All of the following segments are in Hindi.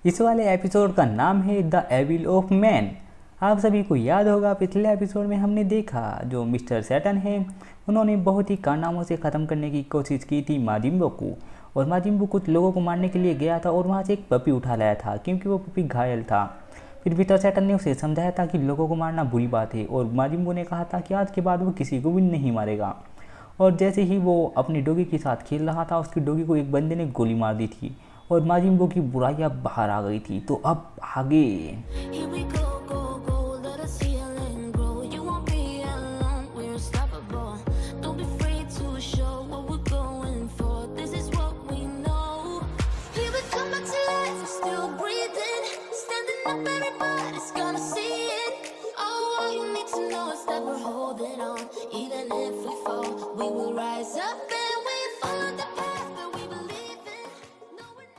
इस वाले एपिसोड का नाम है द एविल ऑफ मैन। आप सभी को याद होगा पिछले एपिसोड में हमने देखा जो मिस्टर सैटर्न है उन्होंने बहुत ही कारनामों से ख़त्म करने की कोशिश की थी माजिम्बो को। और माजिम्बो कुछ लोगों को मारने के लिए गया था और वहाँ से एक पपी उठा लाया था क्योंकि वो पपी घायल था। फिर मिस्टर सैटर्न ने उसे समझाया था कि लोगों को मारना बुरी बात है और माजिम्बो ने कहा था कि आज के बाद वो किसी को भी नहीं मारेगा। और जैसे ही वो अपनी डॉगी के साथ खेल रहा था उसकी डॉगी को एक बंदे ने गोली मार दी थी और माजिम्बो की बुराइयां बाहर आ गई थी। तो अब आगे Here we go, go, go, let us heal and grow. You won't be alone, we're unstoppable. Don't be afraid to show what we're going for. This is what we know. Here we come back to life, we're still breathing. Standing up, everybody's gonna see it. Oh, all you need to know is that we're holding on. Even if we fall, we will rise up and we follow the path that we believe in. No, we're not.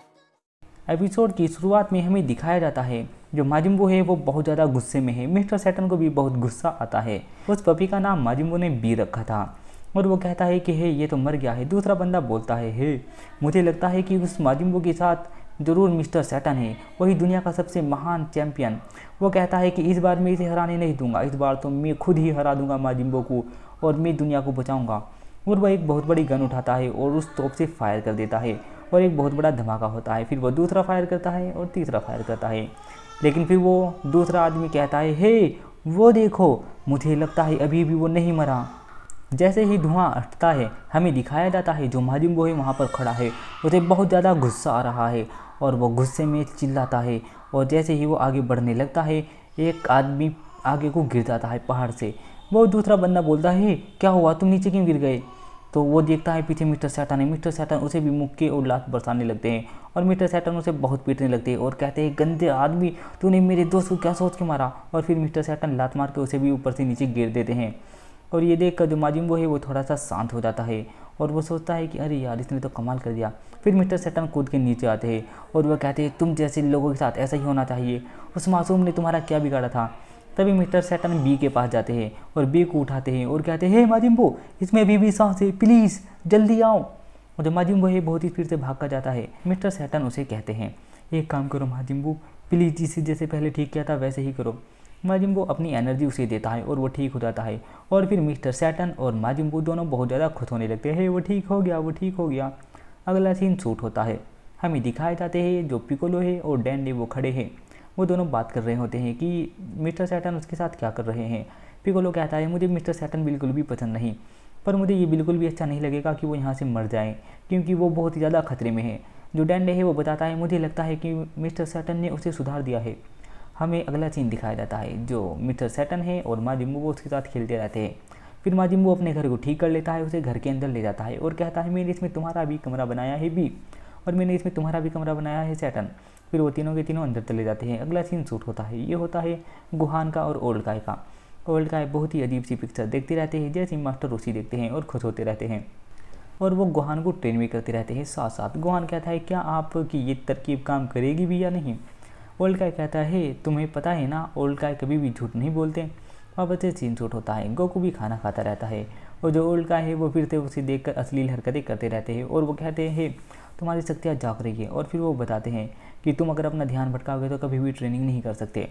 Episode की शुरुआत में हमें दिखाया जाता है जो माजिम्बो है वो बहुत ज़्यादा गुस्से में है। मिस्टर सैटर्न को भी बहुत गुस्सा आता है। उस पपी का नाम माजिम्बो ने बी रखा था और वो कहता है कि हे ये तो मर गया है। दूसरा बंदा बोलता है हे मुझे लगता है कि उस माजिम्बो के साथ ज़रूर मिस्टर सैटर्न है, वही दुनिया का सबसे महान चैम्पियन। वो कहता है कि इस बार मैं इसे हराने नहीं दूंगा, इस बार तो मैं खुद ही हरा दूंगा माजिम्बो को और मैं दुनिया को बचाऊंगा। और वह एक बहुत बड़ी गन उठाता है और उस तोप से फायर कर देता है और एक बहुत बड़ा धमाका होता है। फिर वो दूसरा फायर करता है और तीसरा फायर करता है। लेकिन फिर वो दूसरा आदमी कहता है हे वो देखो, मुझे लगता है अभी भी वो नहीं मरा। जैसे ही धुआं हटता है हमें दिखाया जाता है जो माजिम्बो है वहाँ पर खड़ा है, उसे बहुत ज़्यादा गुस्सा आ रहा है और वो गुस्से में चिल्लाता है। और जैसे ही वो आगे बढ़ने लगता है एक आदमी आगे को गिर जाता है पहाड़ से। वो दूसरा बंदा बोलता है क्या हुआ, तुम नीचे क्यों गिर गए। तो वो देखता है पीछे मिस्टर सैटर्न है। मिस्टर सैटर्न उसे भी मुक्के और लात बरसाने लगते हैं और मिस्टर सैटर्न उसे बहुत पीटने लगते हैं और कहते हैं गंदे आदमी तूने मेरे दोस्त को क्या सोच के मारा। और फिर मिस्टर सैटर्न लात मार के उसे भी ऊपर से नीचे गिर देते हैं। और ये देख कर जो माजिम्बो है वो थोड़ा सा शांत हो जाता है और वो सोचता है कि अरे यार इसने तो कमाल कर दिया। फिर मिस्टर सैटर्न कूद के नीचे आते हैं और वह कहते हैं तुम जैसे लोगों के साथ ऐसा ही होना चाहिए, उस मासूम ने तुम्हारा क्या बिगाड़ा था। तभी मिस्टर सैटर्न बी के पास जाते हैं और बी को उठाते हैं और कहते हैं हे माजिम्बो इसमें अभी भी सांस है, प्लीज़ जल्दी आओ। और जो माजिम्बो है बहुत ही स्पीड से भाग कर जाता है। मिस्टर सैटर्न उसे कहते हैं एक काम करो माजिम्बो, प्लीज़ जिसे जैसे पहले ठीक किया था वैसे ही करो। माजिम्बो अपनी एनर्जी उसे देता है और वो ठीक हो जाता है। और फिर मिस्टर सैटर्न और माजिम्बो दोनों बहुत ज़्यादा खुश होने लगते हैं, वो ठीक हो गया, वो ठीक हो गया। अगला सीन शूट होता है। हमें दिखाए जाते हैं जो पिकोलो है और डैंडे वो खड़े हैं। वो दोनों बात कर रहे होते हैं कि मिस्टर सैटर्न उसके साथ क्या कर रहे हैं। पिकोलो कहता है मुझे मिस्टर सैटर्न बिल्कुल भी पसंद नहीं, पर मुझे ये बिल्कुल भी अच्छा नहीं लगेगा कि वो यहाँ से मर जाए क्योंकि वो बहुत ही ज़्यादा खतरे में है। जो डैंडे है वो बताता है मुझे लगता है कि मिस्टर सैटर्न ने उसे सुधार दिया है। हमें अगला सीन दिखाया जाता है जो मिस्टर सैटर्न है और माजिम्बो वो उसके साथ खेलते रहते हैं। फिर माजिम्बो अपने घर को ठीक कर लेता है, उसे घर के अंदर ले जाता है और कहता है मैंने इसमें तुम्हारा भी कमरा बनाया है बी और मैंने इसमें तुम्हारा भी कमरा बनाया है सैटर्न। फिर वो तीनों के तीनों अंदर चले जाते हैं। अगला सीन शूट होता है, ये होता है गुहान का और ओल्ड गाय का। ओल्ड गाय बहुत ही अजीब सी पिक्चर देखते रहते हैं, जैसे मास्टर उसी देखते हैं और खुश होते रहते हैं और वो गुहान को ट्रेन भी करते रहते हैं साथ साथ। गुहान कहता है क्या आपकी ये तरकीब काम करेगी भी या नहीं। ओल्ड गाय कहता है तुम्हें पता है ना ओल्ड गाय कभी भी झूठ नहीं बोलते। वापस से सीन शूट होता है, गोकू भी खाना खाता रहता है और जो ओल्ड गाय है वो फिर से उसे देखकर अश्लील हरकतें करते रहते हैं और वो कहते हैं तुम्हारी शक्तियाँ जाग रही है। और फिर वो बताते हैं कि तुम अगर अपना ध्यान भटकाओगे तो कभी भी ट्रेनिंग नहीं कर सकते।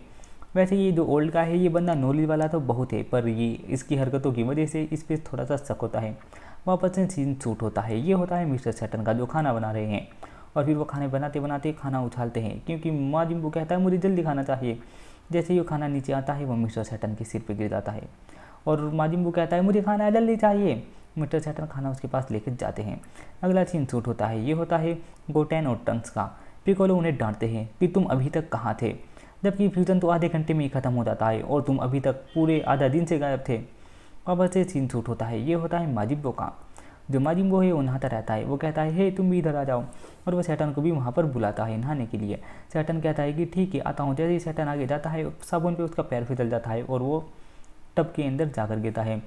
वैसे ये जो ओल्ड गाय है ये बंदा नॉलेज वाला तो बहुत है, पर ये इसकी हरकतों की वजह से इस पर थोड़ा सा शक होता है। वापस से सीन शूट होता है, ये होता है मिस्टर सैटर्न का जो खाना बना रहे हैं और फिर वो खाने बनाते बनाते खाना उछालते हैं क्योंकि माजिम्बो कहता है मुझे जल्दी खाना चाहिए। जैसे ही वो खाना नीचे आता है वो मिस्टर सैटर्न के सिर पर गिर जाता है और माजिम्बो कहता है मुझे खाना जल्दी चाहिए। मिस्टर सैटर्न खाना उसके पास लेकर जाते हैं। अगला सीन शूट होता है, ये होता है गोटेन और टंक्स का। पिकोलो उन्हें डांटते हैं कि तुम अभी तक कहाँ थे, जबकि फ्यूजन तो आधे घंटे में ही ख़त्म हो जाता है और तुम अभी तक पूरे आधा दिन से गायब थे। वापस से सीन शूट होता है, ये होता है माजिम्बो का। जो माजिम्बो है वो नहाता रहता है, वो कहता है हे तुम भी इधर आ जाओ और वो सैटर्न को भी वहाँ पर बुलाता है नहाने के लिए। सैटर्न कहता है कि ठीक है आता हूँ। जैसे ही सैटर्न आगे जाता है साबुन पे उसका पैर फिसल जाता है और वो टब के अंदर जाकर गिरता है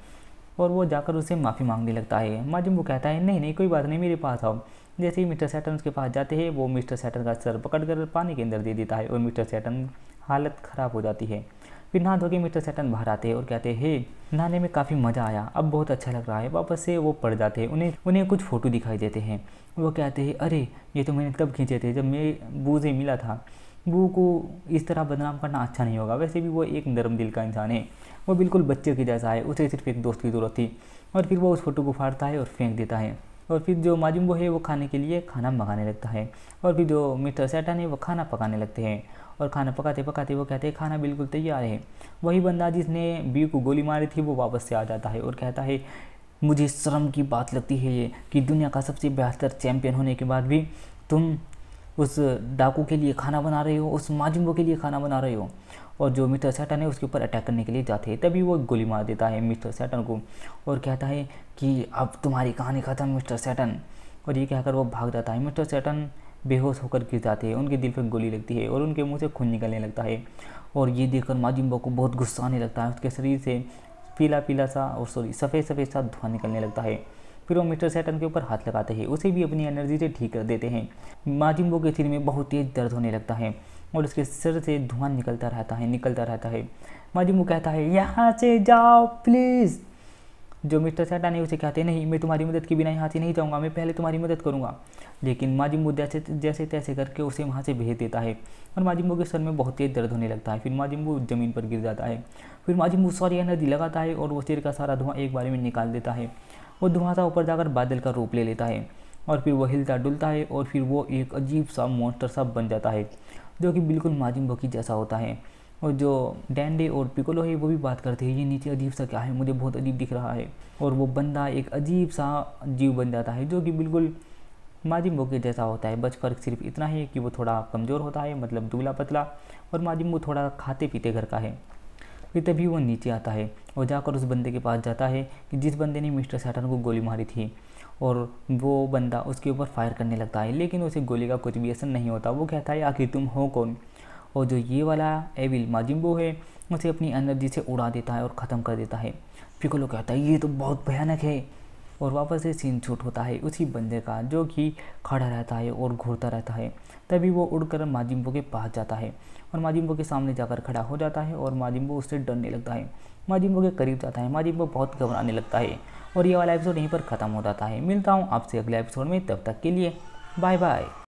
और वो जाकर उससे माफ़ी मांगने लगता है। माजिम्बो कहता है नहीं नहीं कोई बात नहीं मेरे पास आओ। जैसे ही मिस्टर सैटर्न उसके पास जाते हैं वो मिस्टर सैटर्न का सर पकड़कर पानी के अंदर दे देता है और मिस्टर सैटर्न हालत ख़राब हो जाती है। फिर नहा धो के मिस्टर सैटर्न बाहर आते हैं और कहते हैं हे नहाने में काफ़ी मज़ा आया, अब बहुत अच्छा लग रहा है। वापस से वो पड़ जाते हैं, उन्हें कुछ फ़ोटो दिखाई देते हैं। वो कहते हैं अरे ये तो मैंने तब खींचे थे जब मैं बू से मिला था। बू को इस तरह बदनाम करना अच्छा नहीं होगा। वैसे भी वो एक नरम दिल का इंसान है, वो बिल्कुल बच्चे के जैसा है, उसे सिर्फ एक दोस्त की ज़रूरत थी। और फिर वो उस फोटो को फाड़ता है और फेंक देता है। और फिर जो माजिम्बू है वो खाने के लिए खाना मंगाने लगता है, और फिर जो मिस्टर सैटन है वो खाना पकाने लगते हैं। और खाना पकाते पकाते वो कहते हैं खाना बिल्कुल तैयार है। वही बंदा जिसने बी को गोली मारी थी वो वापस से आ जाता है और कहता है मुझे शर्म की बात लगती है ये कि दुनिया का सबसे बेहतर चैंपियन होने के बाद भी तुम उस डाकू के लिए खाना बना रहे हो, उस माजिम्बो के लिए खाना बना रहे हो। और जो मिस्टर सैटन है उसके ऊपर अटैक करने के लिए जाते हैं, तभी वो गोली मार देता है मिस्टर सैटन को और कहता है कि अब तुम्हारी कहानी ख़त्म मिस्टर सैटन। और ये कहकर वो भाग जाता है। मिस्टर सैटन बेहोश होकर गिर जाते हैं, उनके दिल पर गोली लगती है और उनके मुंह से खून निकलने लगता है। और ये देखकर माजिम्बो को बहुत गुस्सा आने लगता है, उसके शरीर से पीला पीला सा और सफ़ेद सफ़ेद सा धुआं निकलने लगता है। फिर वो मिस्टर सैटन के ऊपर हाथ लगाते हैं, उसे भी अपनी एनर्जी से ठीक कर देते हैं। माजिम्बो के सिर में बहुत तेज दर्द होने लगता है और उसके सिर से धुआं निकलता रहता है। माजिम्बो कहता है यहाँ से जाओ प्लीज़। जो मिस्टर सैटन है उसे कहते हैं नहीं, मैं तुम्हारी मदद के बिना यहाँ से नहीं जाऊँगा, मैं पहले तुम्हारी मदद करूँगा। लेकिन माजिम्बो जैसे तैसे करके उसे वहाँ से भेज देता है और माजिम्बो के सर में बहुत तेज दर्द होने लगता है। फिर माजिम्बो ज़मीन पर गिर जाता है। फिर माजिम्बो सारी एनर्जी लगाता है और वो सिर का सारा धुआं एक बार में निकाल देता है। वो धुआं सा ऊपर जाकर बादल का रूप ले लेता है और फिर वो हिलता डुलता है और फिर वो एक अजीब सा मॉन्स्टर सा बन जाता है जो कि बिल्कुल माजिम्बो की जैसा होता है। और जो डैंडे और पिकोलो है वो भी बात करते हैं ये नीचे अजीब सा क्या है, मुझे बहुत अजीब दिख रहा है। और वो बंदा एक अजीब सा जीव बन जाता है जो कि बिल्कुल माजिम्बो के जैसा होता है, बस फर्क सिर्फ इतना ही है कि वो थोड़ा कमज़ोर होता है, मतलब दुबला पतला, और माजिम्बो थोड़ा खाते पीते घर का है। फिर तभी वो नीचे आता है और जाकर उस बंदे के पास जाता है कि जिस बंदे ने मिस्टर सैटन को गोली मारी थी, और वो बंदा उसके ऊपर फायर करने लगता है लेकिन उसे गोली का कुछ भी असर नहीं होता। वो कहता है आखिर तुम हो कौन। और जो ये वाला एविल माजिम्बो है उसे अपनी एनर्जी से उड़ा देता है और ख़त्म कर देता है। पिकोलो कहता है ये तो बहुत भयानक है। और वापस से सीन शूट होता है उसी बंदे का जो कि खड़ा रहता है और घूरता रहता है। तभी वो उड़कर माजिम्बो के पास जाता है और माजिम्बो के सामने जाकर खड़ा हो जाता है और माजिम्बो उससे डरने लगता है। माजिम्बो के करीब जाता है, माजिम्बो बहुत घबराने लगता है और ये वाला एपिसोड यहीं पर ख़त्म हो जाता है। मिलता हूँ आपसे अगले एपिसोड में, तब तक के लिए बाय बाय।